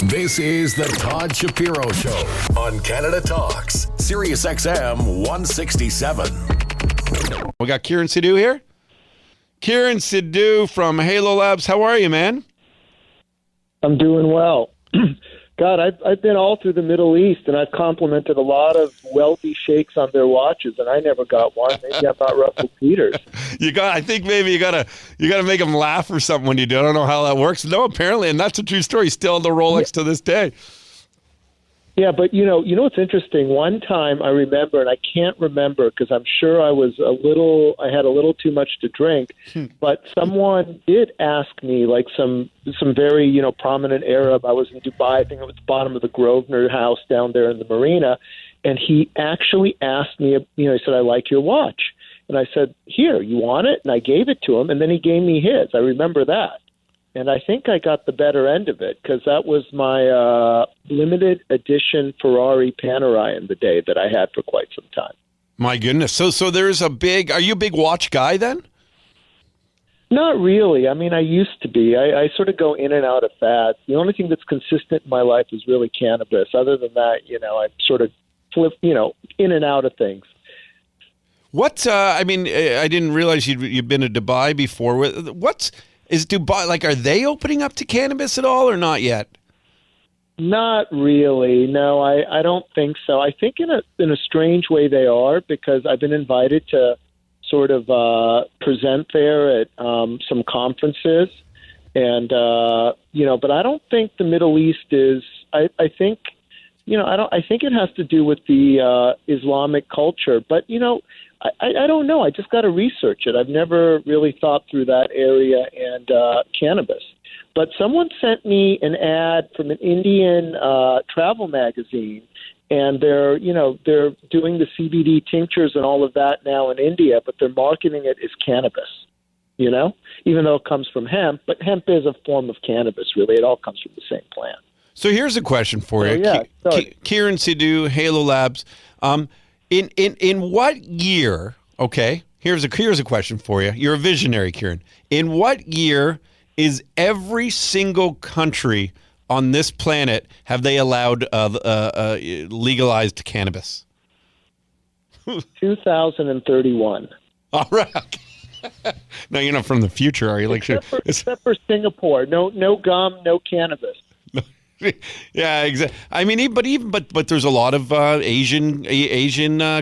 This is the Todd Shapiro Show on Canada Talks, SiriusXM 167. We got Kiran Sidhu here. Kiran Sidhu from Halo Labs. How are you, man? I'm doing well. God, I've been all through the Middle East, and I've complimented a lot of wealthy sheikhs on their watches, and I never got one. Maybe I'm not Russell Peters. I think maybe you gotta make them laugh or something when you do. I don't know how that works. No, apparently, and that's a true story. Still the Rolex to this day. Yeah, but you know what's interesting? One time I remember, and I can't remember because I'm sure I had a little too much to drink, but someone did ask me, like some very, prominent Arab. I was in Dubai, I think it was the bottom of the Grosvenor House down there in the marina, and he actually asked me, he said, "I like your watch." And I said, "Here, you want it?" And I gave it to him, and then he gave me his. I remember that. And I think I got the better end of it because that was my limited edition Ferrari Panerai the day that I had for quite some time. My goodness. So there's are you a big watch guy then? Not really. I mean, I used to be. I sort of go in and out of fads. The only thing that's consistent in my life is really cannabis. Other than that, I sort of flip, in and out of things. I didn't realize you'd been to Dubai before. Is Dubai, are they opening up to cannabis at all or not yet? Not really. No, I don't think so. I think in a strange way they are, because I've been invited to sort of present there at some conferences, and but I don't think the Middle East is. I think I think it has to do with the Islamic culture, but I don't know. I just got to research it. I've never really thought through that area and cannabis. But someone sent me an ad from an Indian travel magazine, and they're doing the CBD tinctures and all of that now in India, but they're marketing it as cannabis, even though it comes from hemp. But hemp is a form of cannabis, really. It all comes from the same plant. So here's a question for you. Kiran Sidhu, Halo Labs. In what year, okay, here's a question for you. You're a visionary, Kiran. In what year is every single country on this planet have they allowed legalized cannabis? 2031. All right. No, you're not from the future, are you? Except for Singapore. No gum, no cannabis. Yeah, exactly. I mean, but there's a lot of Asian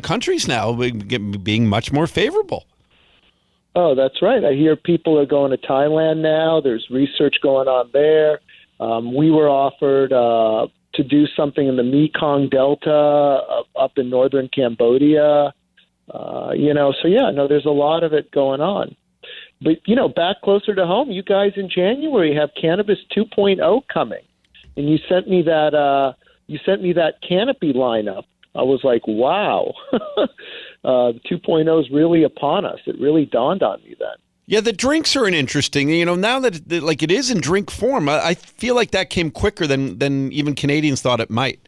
countries now being much more favorable. Oh, that's right. I hear people are going to Thailand now. There's research going on there. We were offered to do something in the Mekong Delta up in northern Cambodia. There's a lot of it going on. But back closer to home, you guys in January have Cannabis 2.0 coming. And you sent me that canopy lineup. I was like, wow, the 2.0 is really upon us. It really dawned on me then. Yeah, the drinks are interesting. Now that it is in drink form, I feel like that came quicker than even Canadians thought it might.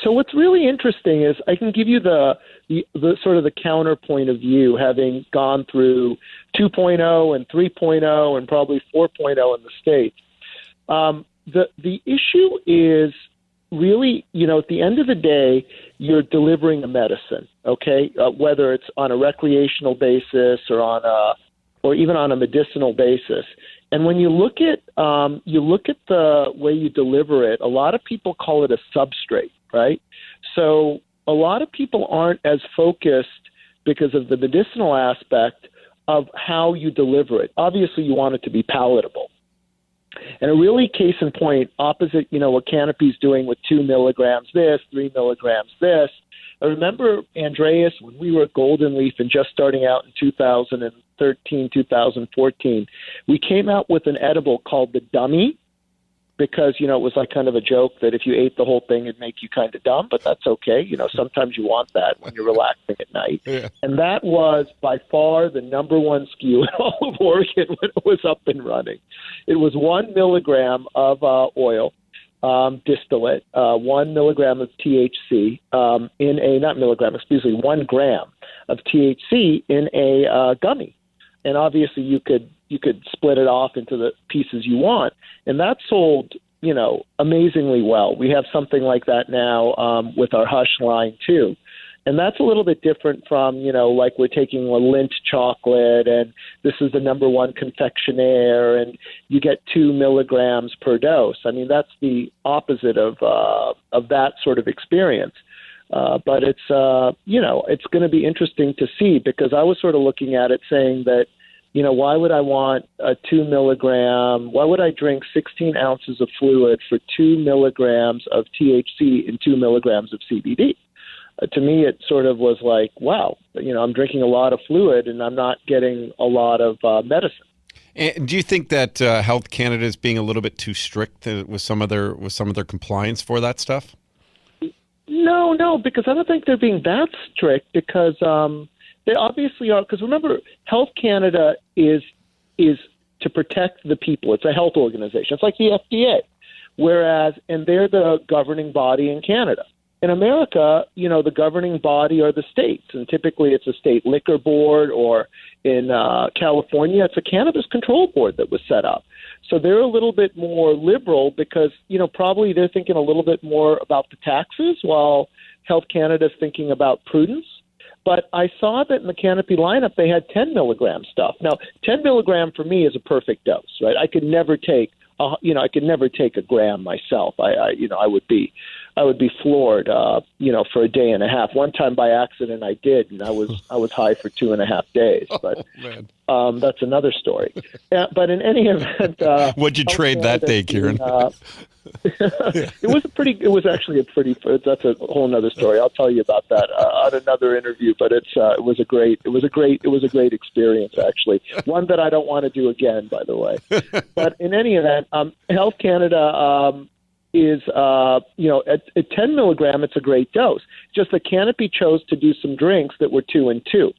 So what's really interesting is I can give you the sort of the counterpoint of view, having gone through 2.0 and 3.0 and probably 4.0 in the States. The issue is really, at the end of the day, you're delivering a medicine, okay? Whether it's on a recreational basis or even on a medicinal basis. And when you look at the way you deliver it, a lot of people call it a substrate, right? So a lot of people aren't as focused because of the medicinal aspect of how you deliver it. Obviously, you want it to be palatable. And a really case in point, opposite, what Canopy's doing with 2 milligrams this, 3 milligrams this. I remember, Andreas, when we were at Golden Leaf and just starting out in 2013, 2014, we came out with an edible called the Dummy, because, it was like kind of a joke that if you ate the whole thing, it'd make you kind of dumb, but that's okay. Sometimes you want that when you're relaxing at night. Yeah. And that was by far the number one SKU in all of Oregon when it was up and running. It was 1 milligram of oil, distillate, 1 milligram of THC 1 gram of THC in a gummy. and obviously you could split it off into the pieces you want, and that sold, amazingly well. We have something like that now with our Hush line too. And that's a little bit different from, like we're taking a Lindt chocolate and this is the number one confectionaire and you get 2 milligrams per dose. I mean, that's the opposite of that sort of experience. But it's, it's going to be interesting to see, because I was sort of looking at it saying that, why would I want a 2 milligram? Why would I drink 16 ounces of fluid for 2 milligrams of THC and 2 milligrams of CBD? To me, it sort of was like, wow, I'm drinking a lot of fluid and I'm not getting a lot of medicine. And do you think that Health Canada is being a little bit too strict with some of their compliance for that stuff? No, because I don't think they're being that strict, because they obviously are. Because remember, Health Canada is to protect the people. It's a health organization. It's like the FDA, and they're the governing body in Canada. In America, the governing body are the states, and typically it's a state liquor board, or in California, it's a cannabis control board that was set up. So they're a little bit more liberal because, probably they're thinking a little bit more about the taxes, while Health Canada is thinking about prudence. But I saw that in the Canopy lineup, they had 10 milligram stuff. Now, 10 milligram for me is a perfect dose, right? I could never take a gram myself. I would be floored, for a day and a half. One time by accident I did, and I was high for 2.5 days. But that's another story. But in any event, what'd you trade that day, Kiran? It was actually that's a whole nother story. I'll tell you about that on another interview. But it was a great experience, actually. One that I don't want to do again, by the way. But in any event, Health Canada is at 10 milligram, it's a great dose. Just the Canopy chose to do some drinks that were 2 and 2.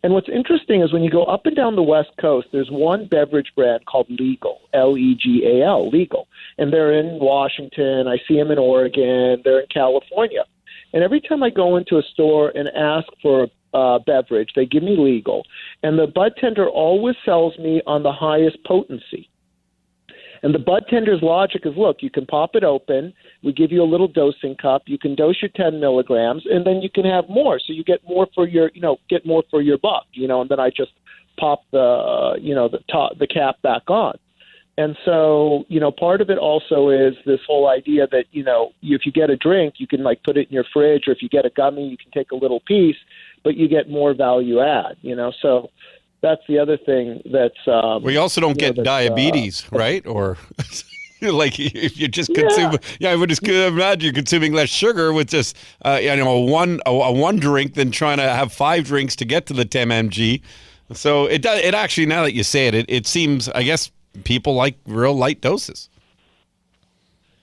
And what's interesting is when you go up and down the West Coast, there's one beverage brand called Legal, Legal, Legal. And they're in Washington. I see them in Oregon. They're in California. And every time I go into a store and ask for a beverage, they give me Legal. And the bud tender always sells me on the highest potency. And the bud tender's logic is, look, you can pop it open. We give you a little dosing cup. You can dose your 10 milligrams, and then you can have more. So you get more for your, buck, and then I just pop the cap back on. And so, part of it also is this whole idea that, if you get a drink, you can put it in your fridge, or if you get a gummy, you can take a little piece, but you get more value add, so that's the other thing that's... we also don't get diabetes, right? Or if you just consume... Yeah, I would just imagine you're consuming less sugar with just one drink than trying to have 5 drinks to get to the 10 mg. So it actually, now that you say it, it seems, I guess, people like real light doses.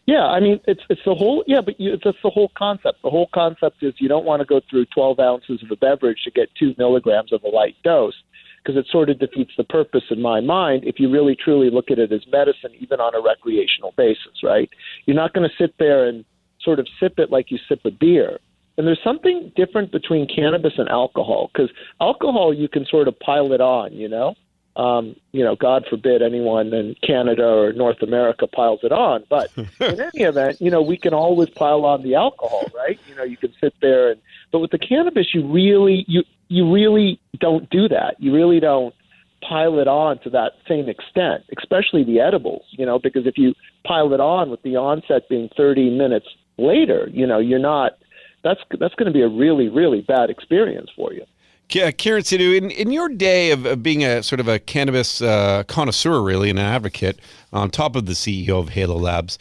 Yeah, I mean, it's the whole, that's the whole concept. The whole concept is you don't want to go through 12 ounces of a beverage to get 2 milligrams of a light dose, because it sort of defeats the purpose in my mind if you really truly look at it as medicine, even on a recreational basis, right? You're not going to sit there and sort of sip it like you sip a beer. And there's something different between cannabis and alcohol, because alcohol, you can sort of pile it on, God forbid anyone in Canada or North America piles it on. But in any event, we can always pile on the alcohol, right? You can sit there but with the cannabis, you really don't do that. You really don't pile it on to that same extent, especially the edibles, because if you pile it on with the onset being 30 minutes later, you're not, that's going to be a really, really bad experience for you. Kiran Sidhu, in your day of being a sort of a cannabis connoisseur, really, and an advocate, on top of the CEO of Halo Labs,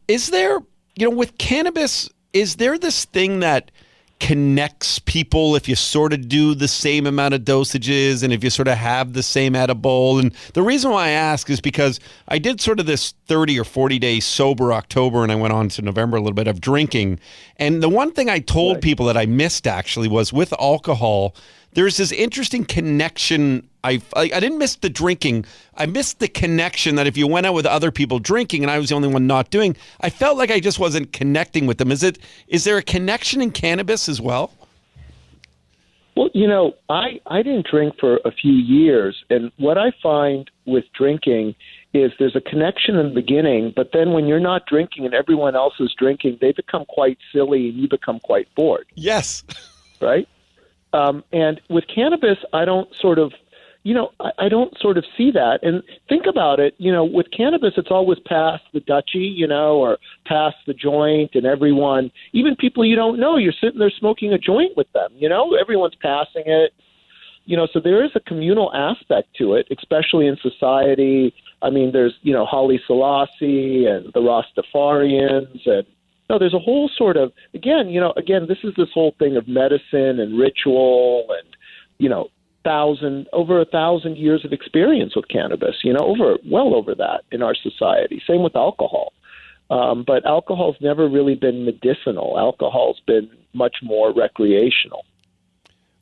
is there, with cannabis, is there this thing that connects people if you sort of do the same amount of dosages and if you sort of have the same edible? And the reason why I ask is because I did sort of this 30 or 40 day sober October, and I went on to November a little bit of drinking. And the one thing I told people that I missed actually was with alcohol, there's this interesting connection. I didn't miss the drinking. I missed the connection that if you went out with other people drinking and I was the only one not doing, I felt like I just wasn't connecting with them. Is there a connection in cannabis as well? Well, I didn't drink for a few years, and what I find with drinking is there's a connection in the beginning, but then when you're not drinking and everyone else is drinking, they become quite silly and you become quite bored. Yes. Right? And with cannabis, I don't sort of see that. And think about it, with cannabis, it's always past the Dutchie, or past the joint, and everyone, even people you don't know, you're sitting there smoking a joint with them, everyone's passing it, so there is a communal aspect to it, especially in society. I mean, there's, Haile Selassie and the Rastafarians, and there's a whole sort of, again, this is this whole thing of medicine and ritual and, over 1,000 years of experience with cannabis, well over that in our society. Same with alcohol. But alcohol's never really been medicinal. Alcohol's been much more recreational.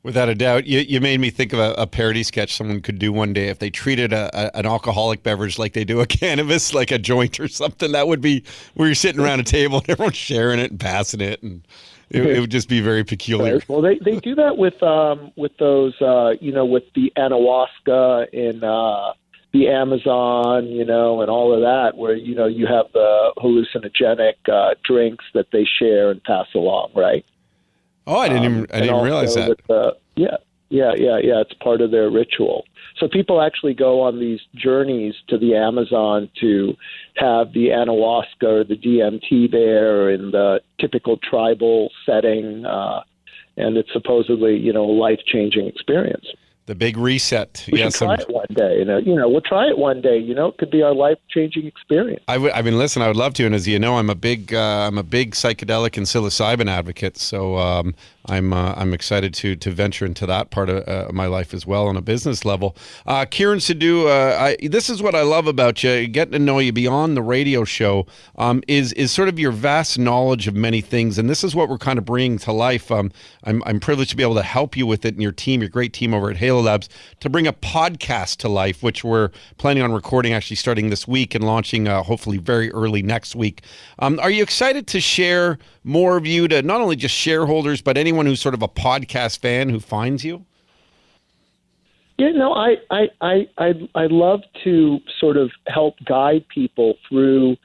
Without a doubt. You made me think of a parody sketch someone could do one day if they treated an alcoholic beverage like they do a cannabis, like a joint or something. That would be where you're sitting around a table and everyone's sharing it and passing it, and it would just be very peculiar. Right. Well, they do that with those, with the ayahuasca in the Amazon, and all of that, where, you have the hallucinogenic drinks that they share and pass along, right? Oh, I didn't realize that. Yeah. It's part of their ritual. So people actually go on these journeys to the Amazon to have the ayahuasca or the DMT there in the typical tribal setting, and it's supposedly, a life-changing experience. The big reset. We should try it one day. We'll try it one day. It could be our life-changing experience. I mean, listen, I would love to. And as you know, I'm a big psychedelic and psilocybin advocate. So I'm excited to venture into that part of my life as well on a business level. Kiran Sidhu, this is what I love about you. Getting to know you beyond the radio show is sort of your vast knowledge of many things, and this is what we're kind of bringing to life. I'm privileged to be able to help you with it and your team, your great team over at Halo Labs, to bring a podcast to life, which we're planning on recording actually starting this week and launching hopefully very early next week. Are you excited to share more of you to not only just shareholders, but anyone who's sort of a podcast fan who finds you? Yeah, no, I love to sort of help guide people through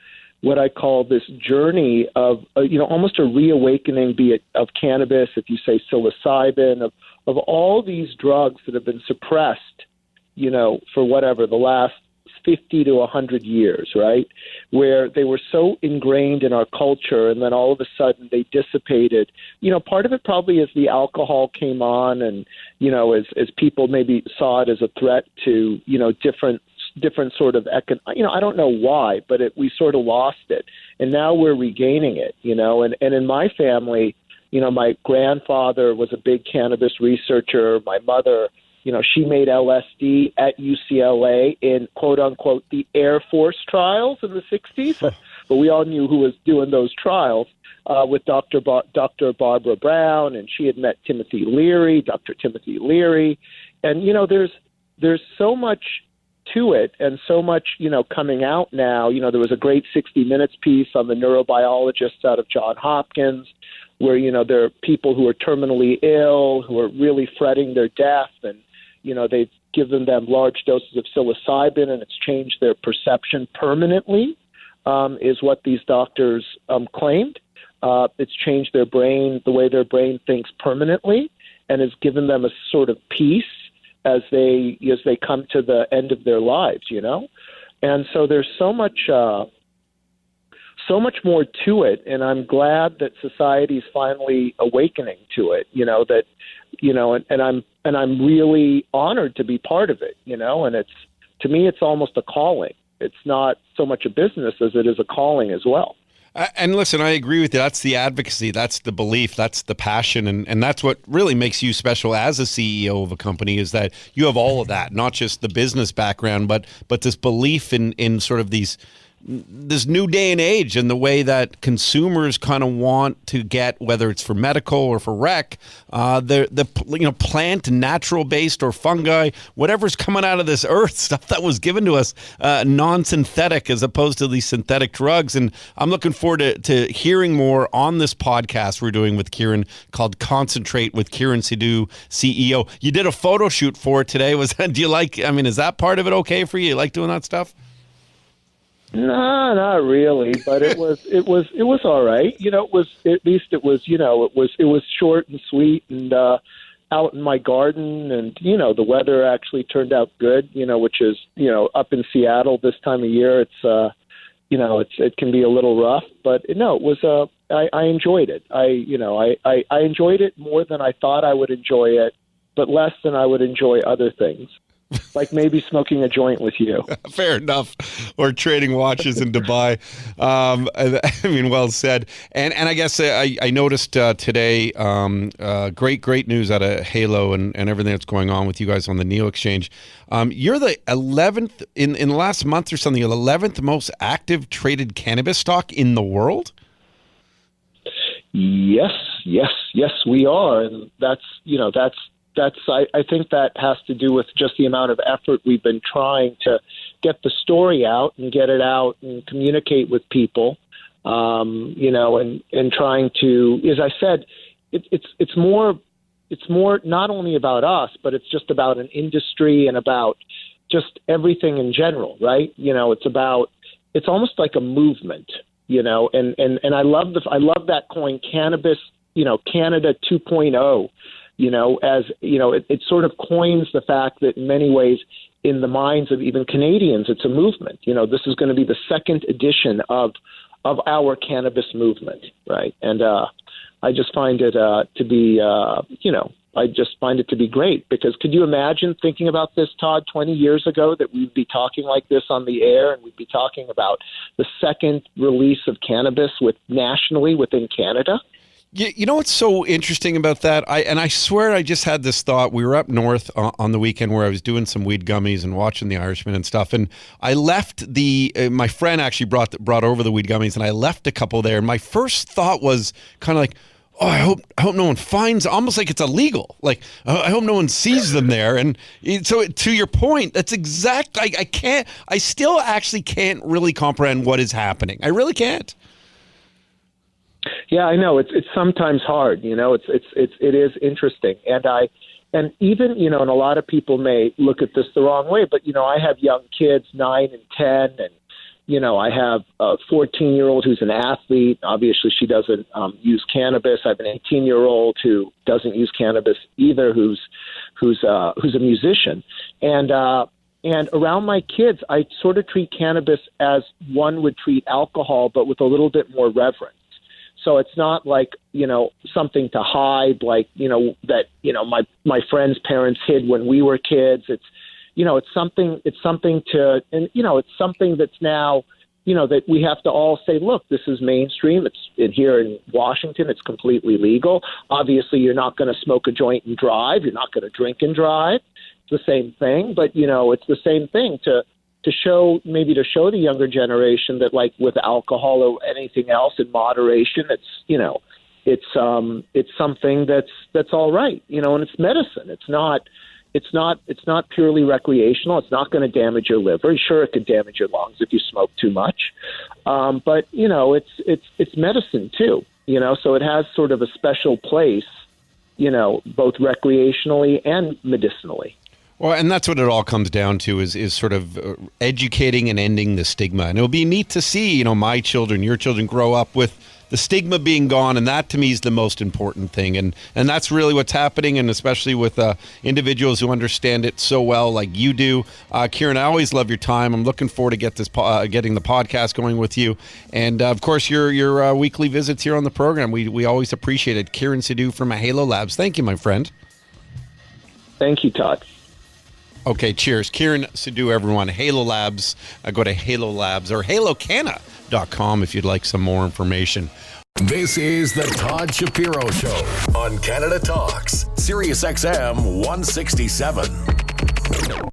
what I call this journey of, almost a reawakening, be it of cannabis, if you say psilocybin, of all these drugs that have been suppressed, for whatever, the last 50 to 100 years, right? Where they were so ingrained in our culture, and then all of a sudden they dissipated. Part of it probably is the alcohol came on, and, as people maybe saw it as a threat to, different sort of I don't know why, but we sort of lost it, and now we're regaining it. And in my family, my grandfather was a big cannabis researcher. My mother, she made LSD at UCLA in quote unquote the Air Force trials in the 60s, but we all knew who was doing those trials with Dr. Barbara Brown, and she had met Dr. Timothy Leary, and there's so much to it, and so much, coming out now. There was a great 60 Minutes piece on the neurobiologists out of Johns Hopkins, where, there are people who are terminally ill, who are really fretting their death, and, they've given them large doses of psilocybin, and it's changed their perception permanently, is what these doctors claimed. It's changed their brain, the way their brain thinks permanently, and has given them a sort of peace as they come to the end of their lives, And so there's so much more to it, and I'm glad that society's finally awakening to it, and I'm really honored to be part of it, and to me it's almost a calling. It's not so much a business as it is a calling as well. And listen, I agree with you. That's the advocacy. That's the belief. That's the passion. And that's what really makes you special as a CEO of a company, is that you have all of that, not just the business background, but this belief in sort of these this new day and age and the way that consumers kind of want to get, whether it's for medical or for rec, the plant, natural based or fungi, whatever's coming out of this earth, stuff that was given to us, non-synthetic as opposed to these synthetic drugs. And I'm looking forward to hearing more on this podcast we're doing with Kiran called Concentrate with Kiran Sidhu, CEO. You did a photo shoot for it today. Do you like? I mean, is that part of it okay for you? You like doing that stuff? No, not really, but it was all right. It was short and sweet and out in my garden, and the weather actually turned out good. Which is up in Seattle this time of year, it's it can be a little rough, but no, it was I enjoyed it. I enjoyed it more than I thought I would enjoy it, but less than I would enjoy other things. Like maybe smoking a joint with you. Fair enough. Or trading watches in Dubai. I mean, well said. And I guess I noticed today, great news out of Halo and everything that's going on with you guys on the Neo Exchange. You're the 11th, in the last month or something, the 11th most active traded cannabis stock in the world? Yes, we are. And that's I think that has to do with just the amount of effort we've been trying to get the story out and get it out and communicate with people, and trying to, as I said, it's more not only about us, but it's just about an industry and about just everything in general, right? It's almost like a movement, and I love that coin, cannabis, Canada 2.0. It sort of coins the fact that in many ways, in the minds of even Canadians, it's a movement. This is going to be the second edition of our cannabis movement, right? And I just find it to be, I just find it to be great, because could you imagine thinking about this, Todd, 20 years ago, that we'd be talking like this on the air, and we'd be talking about the second release of cannabis nationally within Canada? You know what's so interesting about that? I swear I just had this thought. We were up north on the weekend where I was doing some weed gummies and watching The Irishman and stuff. And I left my friend actually brought over the weed gummies, and I left a couple there. And my first thought was kind of like, oh, I hope no one finds, almost like it's illegal. Like, I hope no one sees them there. And so to your point, that's exactly, I still actually can't really comprehend what is happening. I really can't. Yeah, I know. It's sometimes hard, it is interesting. And even, and a lot of people may look at this the wrong way, but, I have young kids, 9 and 10, and, I have a 14-year-old who's an athlete. Obviously, she doesn't use cannabis. I have an 18-year-old who doesn't use cannabis either, who's a musician. And around my kids, I sort of treat cannabis as one would treat alcohol, but with a little bit more reverence. So it's not like, something to hide, like, that, my friends' parents hid when we were kids. It's something it's something that's now, that we have to all say, look, this is mainstream. It's here in Washington. It's completely legal. Obviously, you're not going to smoke a joint and drive. You're not going to drink and drive. It's the same thing, but, it's the same thing to show the younger generation that, like with alcohol or anything else, in moderation, it's something that's all right, and it's medicine. It's not purely recreational. It's not going to damage your liver. Sure, it could damage your lungs if you smoke too much, but it's medicine too. So it has sort of a special place, both recreationally and medicinally. Well, and that's what it all comes down to is sort of educating and ending the stigma. And it'll be neat to see, my children, your children grow up with the stigma being gone. And that to me is the most important thing. And that's really what's happening. And especially with individuals who understand it so well, like you do. Kiran, I always love your time. I'm looking forward to getting the podcast going with you. And of course, your weekly visits here on the program. We always appreciate it. Kiran Sidhu from Halo Labs. Thank you, my friend. Thank you, Todd. Okay, cheers. Kiran Sidhu, everyone. Halo Labs. Go to Halo Labs or halocana.com if you'd like some more information. This is the Todd Shapiro Show on Canada Talks, SiriusXM 167.